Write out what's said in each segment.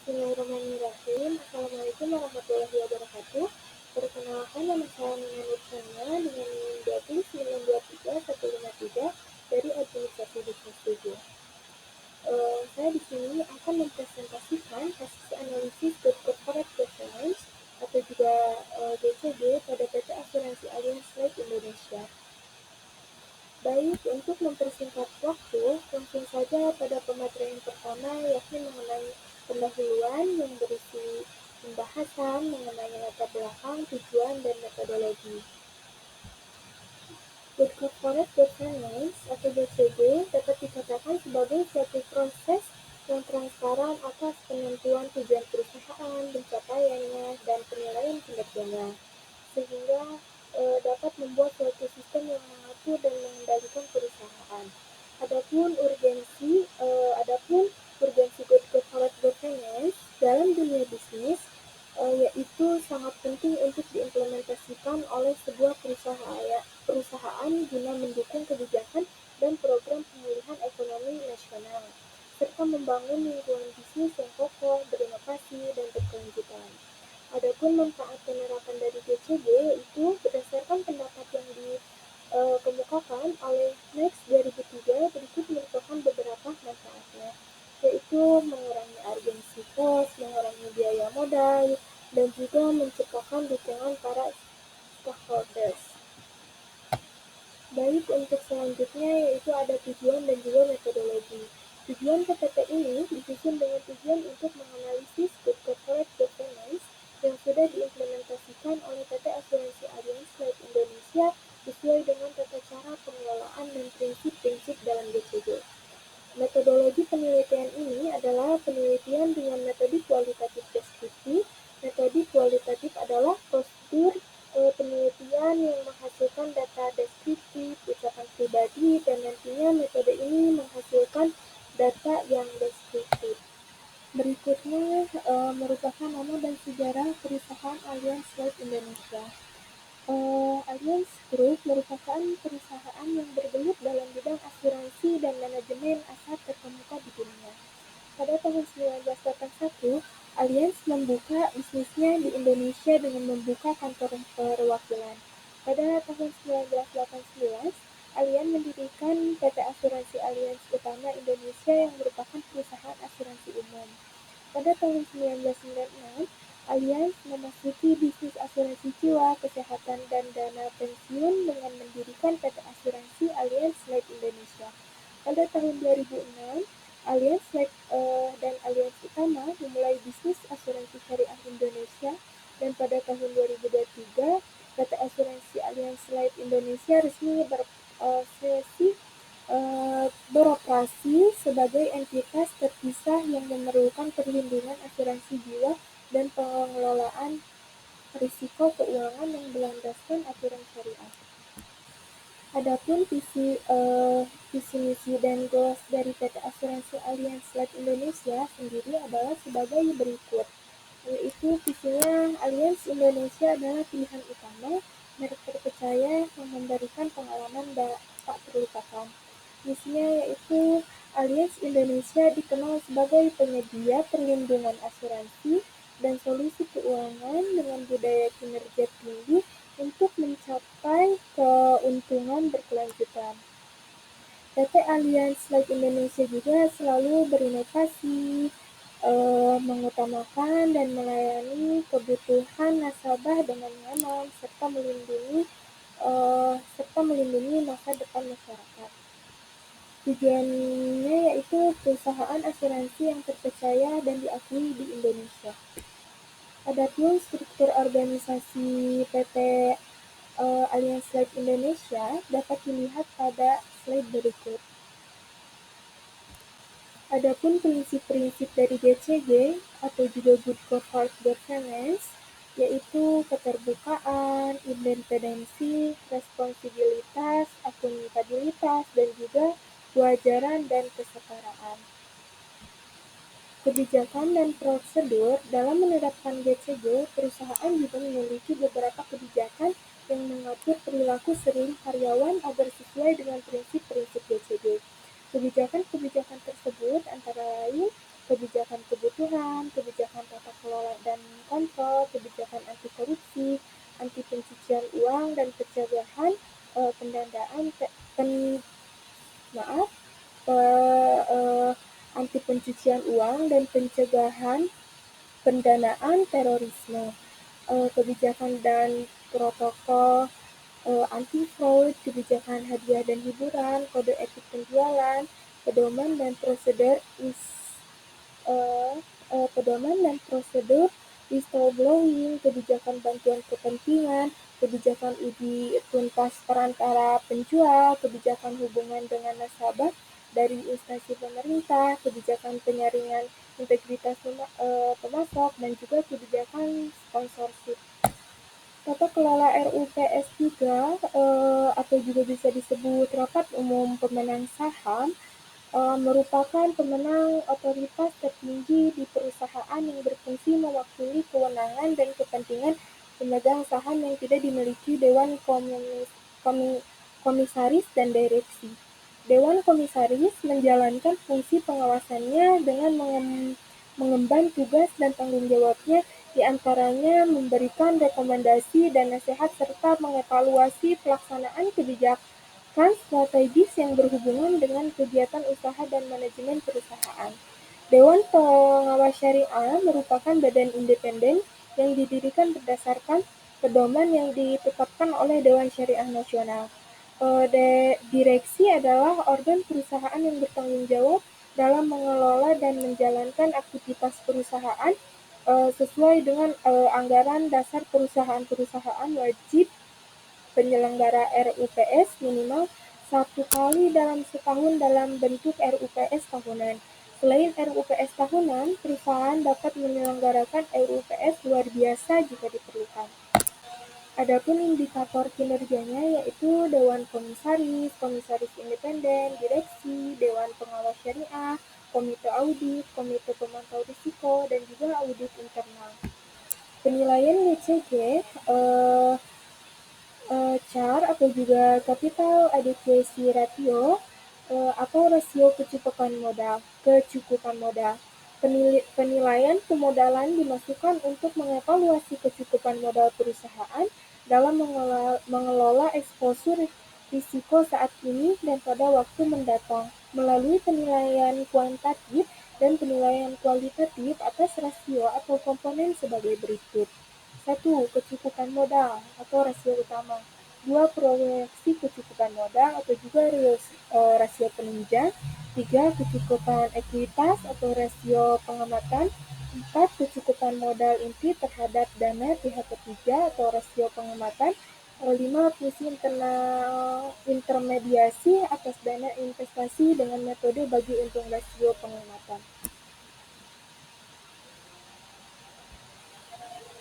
Bismillahirrahmanirrahim. Assalamualaikum warahmatullahi wabarakatuh. Perkenalkan, nama saya Nina Nursana dengan NIM 20923 dari Administrasi Bisnis 7. Saya di sini akan mempresentasikan hasil analisis corporate governance atau juga DCG pada PT Asuransi Allianz Life Indonesia. Baik, untuk mempersingkat waktu, langsung saja pada pematerian pertama, yakni mengenai pendahuluan yang berisi pembahasan mengenai latar belakang, tujuan, dan metodologi. Good Corporate Governance atau BCG dapat dikatakan sebagai suatu proses yang transparan atas penentuan tujuan perusahaan, pencapaiannya, dan penilaian kinerjanya, sehingga dapat membuat suatu sistem yang mengatur dan mengendalikan perusahaan. Adapun urgensi good corporate governance dalam dunia bisnis yaitu sangat penting untuk diimplementasikan oleh sebuah perusahaan guna mendukung kebijakan dan program pemulihan ekonomi nasional, serta membangun lingkungan bisnis yang kokoh, berinovasi, dan berkelanjutan. Adapun manfaat penerapan dari BCG yaitu berdasarkan pendapat yang dikemukakan oleh Next 2003, berikut merupakan beberapa manfaatnya, yaitu mengurangi urgensi cost, mengurangi biaya modal, dan juga menciptakan dukungan para stakeholders. Baik, untuk selanjutnya yaitu ada tujuan dan juga metodologi. Tujuan PPT ini disusun dengan tujuan untuk menganalisis good corporate governance yang sudah diimplementasikan oleh PT Asuransi Allianz Life Indonesia sesuai dengan tata cara pengelolaan dan prinsip-prinsip dalam BCG. Metodologi penelitian ini adalah penelitian dengan metode kualitatif deskriptif. Metode kualitatif adalah prosedur penelitian yang menghasilkan data deskriptif, ucapan pribadi, dan nantinya metode ini menghasilkan data yang deskriptif. Berikutnya merupakan nama dan sejarah perusahaan Allianz Life Indonesia. Allianz Group merupakan perusahaan yang bergelut dalam bidang asuransi dan manajemen aset terkemuka di dunia. Pada tahun 1981, Allianz membuka bisnisnya di Indonesia dengan membuka kantor perwakilan. Pada tahun 1989, Allianz mendirikan PT Asuransi Allianz Utama Indonesia yang merupakan perusahaan asuransi umum. Pada tahun 1996, Allianz memasuki bisnis asuransi jiwa, kesehatan, dan dana pensiun dengan mendirikan PT Asuransi Allianz Life Indonesia. Pada tahun 2006, Allianz Life dan Allianz Utama memulai bisnis asuransi syariah Indonesia, dan pada tahun 2023, PT Asuransi Allianz Life Indonesia resmi beroperasi sebagai entitas terpisah yang memerlukan perlindungan asuransi jiwa dan pengelolaan risiko keuangan yang berlandaskan aturan syariah. Adapun visi misi dan goals dari PT Asuransi Allianz Life Indonesia sendiri adalah sebagai berikut, yaitu visinya Allianz Indonesia adalah pilihan utama, merek terpercaya yang memberikan pengalaman tak terlupakan. Misinya yaitu Allianz Indonesia dikenal sebagai penyedia perlindungan asuransi dan solusi keuangan dengan budaya kinerja tinggi untuk mencapai keuntungan berkelanjutan. PT Allianz Life Indonesia juga selalu berinovasi, mengutamakan dan melayani kebutuhan nasabah dengan nyaman serta melindungi masa depan masyarakat. Tujuannya yaitu perusahaan asuransi yang terpercaya dan diakui di Indonesia. Adapun struktur organisasi PT Allianz Life Indonesia dapat dilihat pada slide berikut. Adapun prinsip-prinsip dari BCG atau juga Good Corporate Governance yaitu keterbukaan, independensi, responsibilitas, akuntabilitas, dan juga kewajaran dan kesetaraan. Kebijakan dan prosedur dalam menerapkan BCG, perusahaan juga memiliki beberapa kebijakan yang mengatur perilaku seluruh karyawan agar sesuai dengan prinsip-prinsip BCG. Kebijakan-kebijakan tersebut antara lain kebijakan kebutuhan, kebijakan tata kelola dan kontrol, kebijakan anti korupsi, anti pencucian uang dan pencegahan pendanaan pen, maaf anti pencucian uang dan pencegahan pendanaan terorisme, kebijakan dan protokol anti fraud, kebijakan hadiah dan hiburan, kode etik penjualan, pedoman dan prosedur eh, pedoman dan prosedur whistleblowing, kebijakan bantuan kepentingan, kebijakan uji tuntas perantara penjual, kebijakan hubungan dengan nasabah dari instansi pemerintah, kebijakan penyaringan integritas pemasok, dan juga kebijakan sponsorship. Tata kelola RUPS juga atau juga bisa disebut Rapat Umum Pemenang Saham merupakan pemenang otoritas tertinggi di perusahaan yang berfungsi mewakili kewenangan dan kepentingan pemegang saham yang tidak dimiliki Dewan Komisaris dan Direksi. Dewan Komisaris menjalankan fungsi pengawasannya dengan mengemban tugas dan tanggung jawabnya, di antaranya memberikan rekomendasi dan nasihat serta mengevaluasi pelaksanaan kebijakan strategis yang berhubungan dengan kegiatan usaha dan manajemen perusahaan. Dewan Pengawas Syariah merupakan badan independen yang didirikan berdasarkan pedoman yang ditetapkan oleh Dewan Syariah Nasional. Direksi adalah organ perusahaan yang bertanggung jawab dalam mengelola dan menjalankan aktivitas perusahaan sesuai dengan anggaran dasar perusahaan wajib penyelenggara RUPS minimal satu kali dalam setahun dalam bentuk RUPS tahunan. Selain RUPS tahunan, perusahaan dapat menyelenggarakan RUPS luar biasa jika diperlukan. Adapun indikator kinerjanya yaitu Dewan Komisaris, Komisaris Independen, Direksi, Dewan Pengawas Syariah, Komite Audit, Komite Pemantau Risiko, dan juga audit internal. Penilaian WCG CAR atau juga Capital Adequacy Ratio atau rasio kecukupan modal. Penilaian pemodalan dimasukkan untuk mengevaluasi kecukupan modal perusahaan dalam mengelola eksposur risiko saat ini dan pada waktu mendatang melalui penilaian kuantitatif dan penilaian kualitatif atas rasio atau komponen sebagai berikut. 1. Kecukupan modal atau rasio utama. 2. Proyeksi kecukupan modal atau juga rasio penunjang. 3. Kecukupan ekuitas atau rasio pengamatan. 4. Kecukupan modal inti terhadap dana pihak ketiga atau rasio pengamatan. 5. Fungsi internal intermediasi atas dana investasi dengan metode bagi untung rasio pengamatan.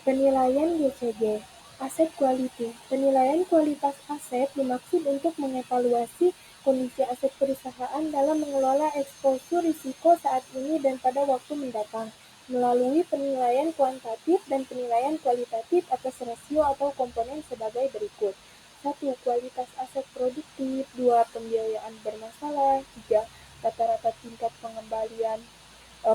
Penilaian GCG, Asset Quality. Penilaian kualitas aset dimaksud untuk mengevaluasi kondisi aset perusahaan dalam mengelola eksposur risiko saat ini dan pada waktu mendatang, melalui penilaian kuantitatif dan penilaian kualitatif atas rasio atau komponen sebagai berikut. 1. Kualitas aset produktif. 2. Pembiayaan bermasalah. 3. Rata-rata tingkat pengembalian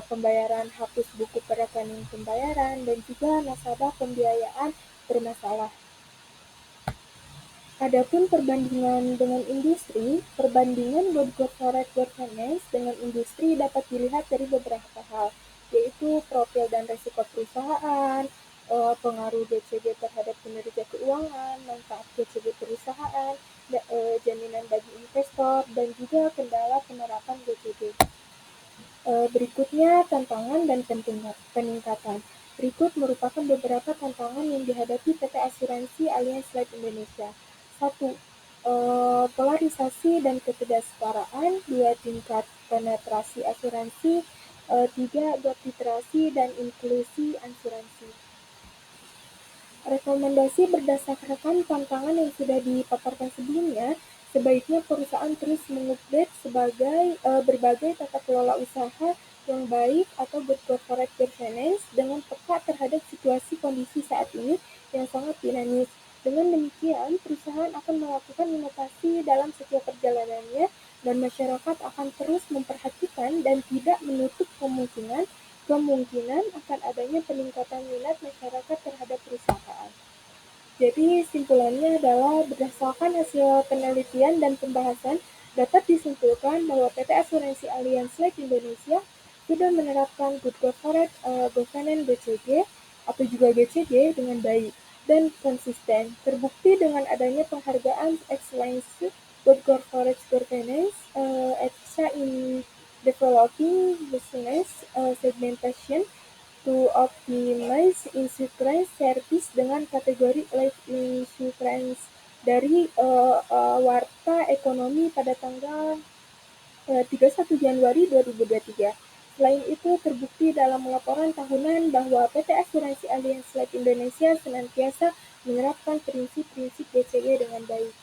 pembayaran hapus buku rekening pembayaran, dan juga nasabah pembiayaan bermasalah. Adapun perbandingan dengan industri, perbandingan corporate governance dengan industri dapat dilihat dari beberapa hal, yaitu profil dan risiko perusahaan, pengaruh GCG terhadap kinerja keuangan, manfaat GCG perusahaan, jaminan bagi investor, dan juga kendala penerapan GCG. Berikutnya tantangan dan peningkatan. Berikut merupakan beberapa tantangan yang dihadapi PT Asuransi Allianz Life Indonesia. 1. Polarisasi dan ketidaksetaraan. 2. Tingkat penetrasi asuransi. 3. Gap literasi dan inklusi asuransi. Rekomendasi berdasarkan tantangan yang sudah dipaparkan sebelumnya, sebaiknya perusahaan terus mengupdate berbagai tata kelola usaha yang baik atau good corporate governance dengan peka terhadap situasi kondisi saat ini yang sangat dinamis. Dengan demikian, perusahaan akan melakukan inovasi dalam setiap perjalanannya dan masyarakat akan terus memperhatikan dan tidak menutup kemungkinan kemungkinan akan adanya peningkatan minat masyarakat terhadap perusahaan. Jadi simpulannya adalah berdasarkan hasil penelitian dan pembahasan, dapat disimpulkan bahwa PT Asuransi Allianz Life Indonesia sudah menerapkan Good Corporate Governance (GCG) atau juga GCG dengan baik dan konsisten. Terbukti dengan adanya penghargaan Excellence Good Corporate Governance (EXA) in developing business segmentation to optimize insurance service dengan kategori life insurance dari Warta Ekonomi pada tanggal 31 Januari 2023. Selain itu, terbukti dalam laporan tahunan bahwa PT Asuransi Allianz Life Indonesia senantiasa menerapkan prinsip-prinsip GCG dengan baik.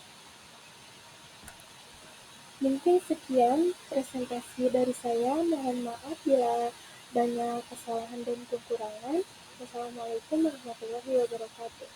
Mungkin sekian presentasi dari saya. Mohon maaf bila banyak kesalahan dan kekurangan. Wassalamualaikum warahmatullahi wabarakatuh.